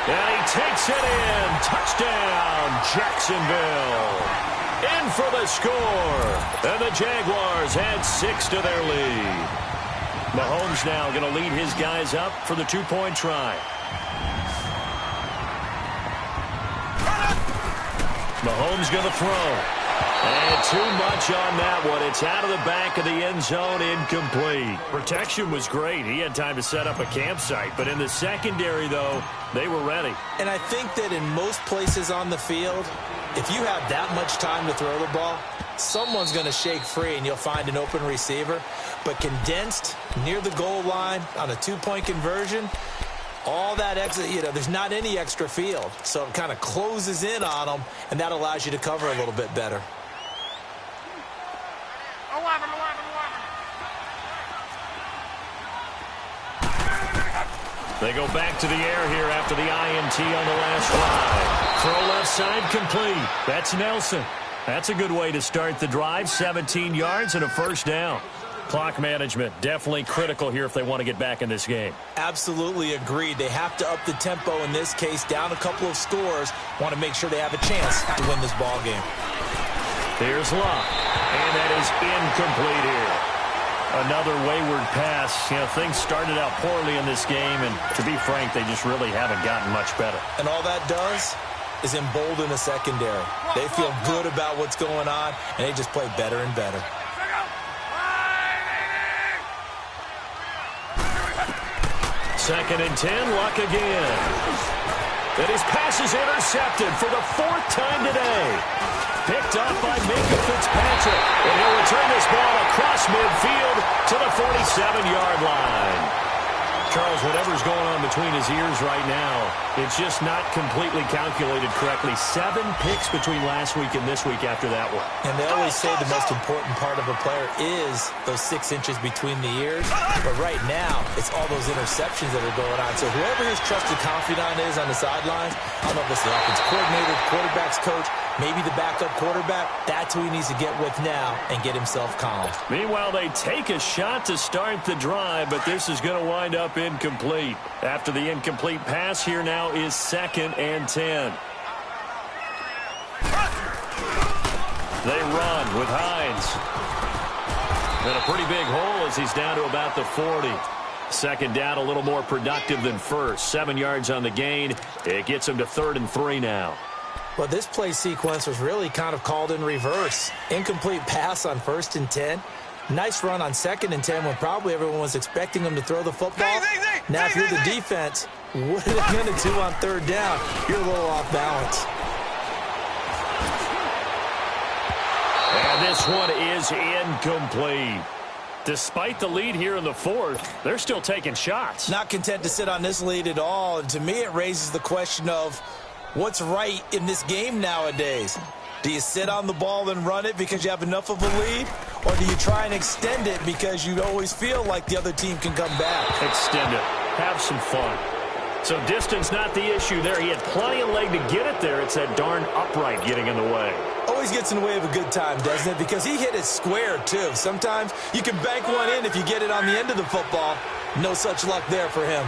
And he takes it in. Touchdown, Jacksonville. In for the score. And the Jaguars add 6 to their lead. Mahomes now going to lead his guys up for the two-point try. Mahomes going to throw. And too much on that one. It's out of the back of the end zone, incomplete. Protection was great. He had time to set up a campsite. But in the secondary, though, they were ready. And I think that in most places on the field, if you have that much time to throw the ball, someone's going to shake free and you'll find an open receiver. But condensed near the goal line on a two-point conversion, all that extra, there's not any extra field. So it kind of closes in on them, and that allows you to cover a little bit better. They go back to the air here after the INT on the last drive. Throw left side complete. That's Nelson. That's a good way to start the drive. 17 yards and a first down. Clock management definitely critical here if they want to get back in this game. Absolutely agreed. They have to up the tempo in this case, down a couple of scores. Want to make sure they have a chance to win this ball game. Here's Locke, and that is incomplete here. Another wayward pass. Things started out poorly in this game, and to be frank, they just really haven't gotten much better. And all that does is embolden the secondary. They feel good about what's going on, and they just play better and better. Second and 10, Luck again. And his pass is intercepted for the 4th time today. Picked up by Minkah Fitzpatrick. And he'll return this ball across midfield to the 47-yard line. Charles, whatever's going on between his ears right now, it's just not completely calculated correctly. 7 picks between last week and this week after that one. And they always say the most important part of a player is those 6 inches between the ears. But right now, it's all those interceptions that are going on. So whoever his trusted confidant is on the sidelines, I don't know if it's the offensive coordinator, quarterback's coach, maybe the backup quarterback, that's who he needs to get with now and get himself calm. Meanwhile, they take a shot to start the drive, but this is going to wind up incomplete. After the incomplete pass, here now is 2nd and 10. They run with Hines. And a pretty big hole as he's down to about the 40. Second down, a little more productive than first. 7 yards on the gain. It gets him to 3rd and 3 now. Well, this play sequence was really kind of called in reverse. Incomplete pass on 1st and 10. Nice run on 2nd and 10 when probably everyone was expecting him to throw the football. Now, if you're the defense, what are they going to do on 3rd down? You're a little off balance. And this one is incomplete. Despite the lead here in the 4th, they're still taking shots. Not content to sit on this lead at all. And to me, it raises the question of what's right in this game nowadays. Do you sit on the ball and run it because you have enough of a lead? Or do you try and extend it because you always feel like the other team can come back? Extend it. Have some fun. So distance not the issue there. He had plenty of leg to get it there. It's that darn upright getting in the way. Always gets in the way of a good time, doesn't it? Because he hit it square, too. Sometimes you can bank one in if you get it on the end of the football. No such luck there for him.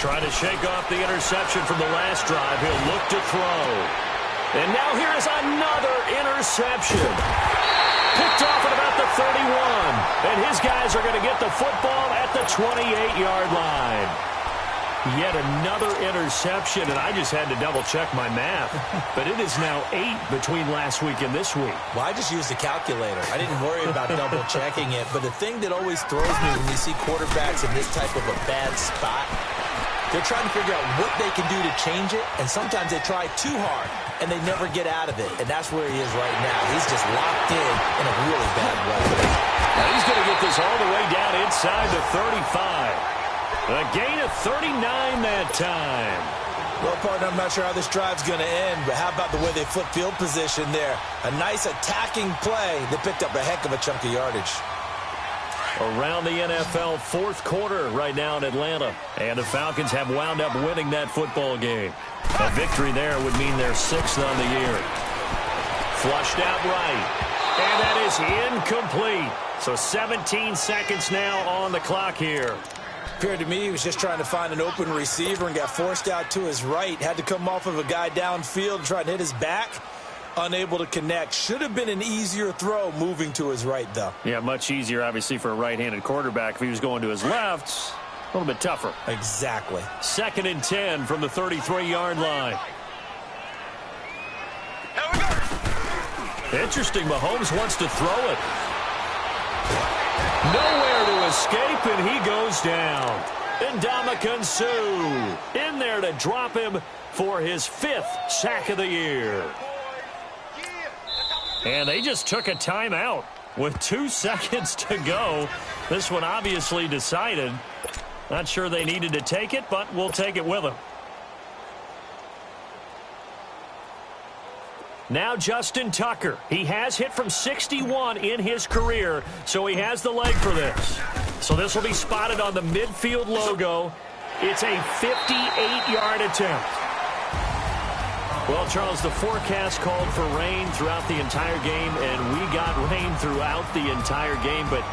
Trying to shake off the interception from the last drive. He'll look to throw. And now here is another interception. Picked off at about the 31. And his guys are going to get the football at the 28-yard line. Yet another interception, and I just had to double-check my math. But it is now 8 between last week and this week. Well, I just used a calculator. I didn't worry about double-checking it. But the thing that always throws me when you see quarterbacks in this type of a bad spot, they're trying to figure out what they can do to change it, and sometimes they try too hard, and they never get out of it. And that's where he is right now. He's just locked in a really bad way. Now he's going to get this all the way down inside the 35. A gain of 39 that time. Well, partner, I'm not sure how this drive's going to end, but how about the way they flip field position there? A nice attacking play. They picked up a heck of a chunk of yardage. Around the NFL fourth quarter right now in Atlanta. And the Falcons have wound up winning that football game. A victory there would mean they're 6th on the year. Flushed out right. And that is incomplete. So 17 seconds now on the clock here. Appeared to me he was just trying to find an open receiver and got forced out to his right. Had to come off of a guy downfield and try to hit his back. Unable to connect. Should have been an easier throw moving to his right, though. Yeah, much easier, obviously, for a right-handed quarterback. If he was going to his left, a little bit tougher. Exactly. 2nd and 10 from the 33-yard line. Interesting. Mahomes wants to throw it. Nowhere to escape, and he goes down. Ndamukong Suh in there to drop him for his 5th sack of the year. And they just took a timeout with 2 seconds to go. This one obviously decided. Not sure they needed to take it, but we'll take it with them. Now Justin Tucker. He has hit from 61 in his career, so he has the leg for this. So this will be spotted on the midfield logo. It's a 58-yard attempt. Well, Charles, the forecast called for rain throughout the entire game, and we got rain throughout the entire game. But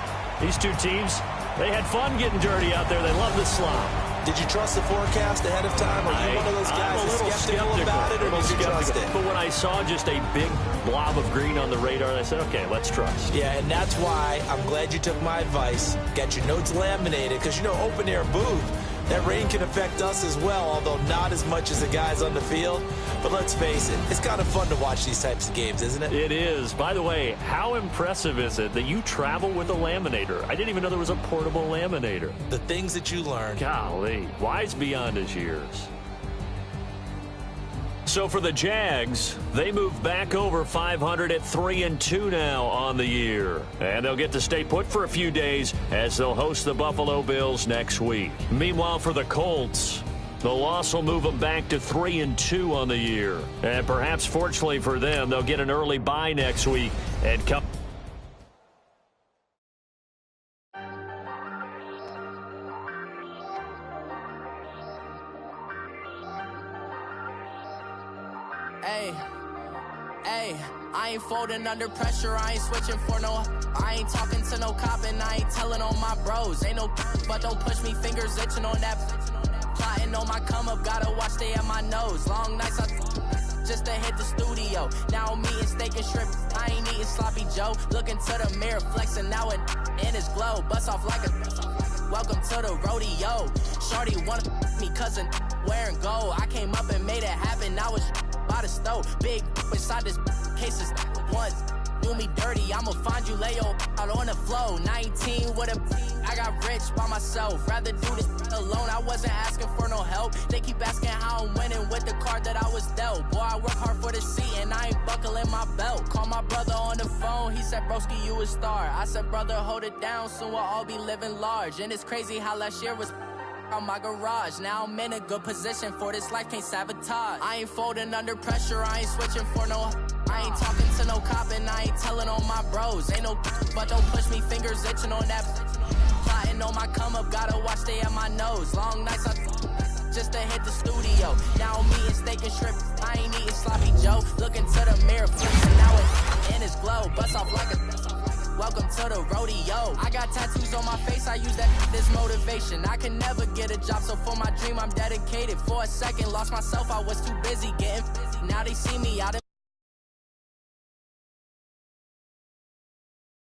these two teams, they had fun getting dirty out there. They love the slop. Did you trust the forecast ahead of time? Are you one of those guys that's skeptical about it, or did you trust it? But when I saw just a big blob of green on the radar, I said, okay, let's trust. Yeah, and that's why I'm glad you took my advice. Get your notes laminated, because, you know, open-air booth, that rain can affect us as well, although not as much as the guys on the field. But let's face it, it's kind of fun to watch these types of games, isn't it? It is. By the way, how impressive is it that you travel with a laminator? I didn't even know there was a portable laminator. The things that you learn. Golly, wise beyond his years. So for the Jags, they move back over 500 at 3-2 now on the year. And they'll get to stay put for a few days as they'll host the Buffalo Bills next week. Meanwhile, for the Colts, the loss will move them back to 3-2 on the year. And perhaps fortunately for them, they'll get an early bye next week and come. Hey, I ain't folding under pressure, I ain't switching for no. I ain't talking to no cop and I ain't telling on my bros. Ain't no but don't push me, fingers itching on that. Plotting on my come up, gotta watch stay at my nose. Long nights just to hit the studio. Now I'm eating steak and shrimp, I ain't eating sloppy Joe. Looking to the mirror, flexing now and in his glow. Bust off like a welcome to the rodeo. Shorty wanna me cousin wearing gold. I came up and made it happen, now it's by the stove. Big inside this case is once. Do me dirty, I'ma find you, lay your out on the flow. 19 with a I got rich by myself. Rather do this alone, I wasn't asking for no help. They keep asking how I'm winning with the card that I was dealt. Boy, I work hard for the seat and I ain't buckling my belt. Call my brother on the phone, he said, broski, you a star. I said, brother, hold it down, soon we'll all be living large. And it's crazy how last year was on my garage. Now I'm in a good position for this life, can't sabotage. I ain't folding under pressure, I ain't switching for no. I ain't talking to no cop and I ain't telling on my bros. Ain't no but don't push me, fingers itching on that. Plotting on my come up, gotta watch stay at my nose. Long nights just to hit the studio. Now I'm eating steak and shrimp, I ain't eating sloppy Joe. Looking to the mirror, flexing now it's in his glow. Bust off like a welcome to the rodeo. I got tattoos on my face, I use that as motivation. I can never get a job, so for my dream I'm dedicated. For a second, lost myself, I was too busy getting. Now they see me out of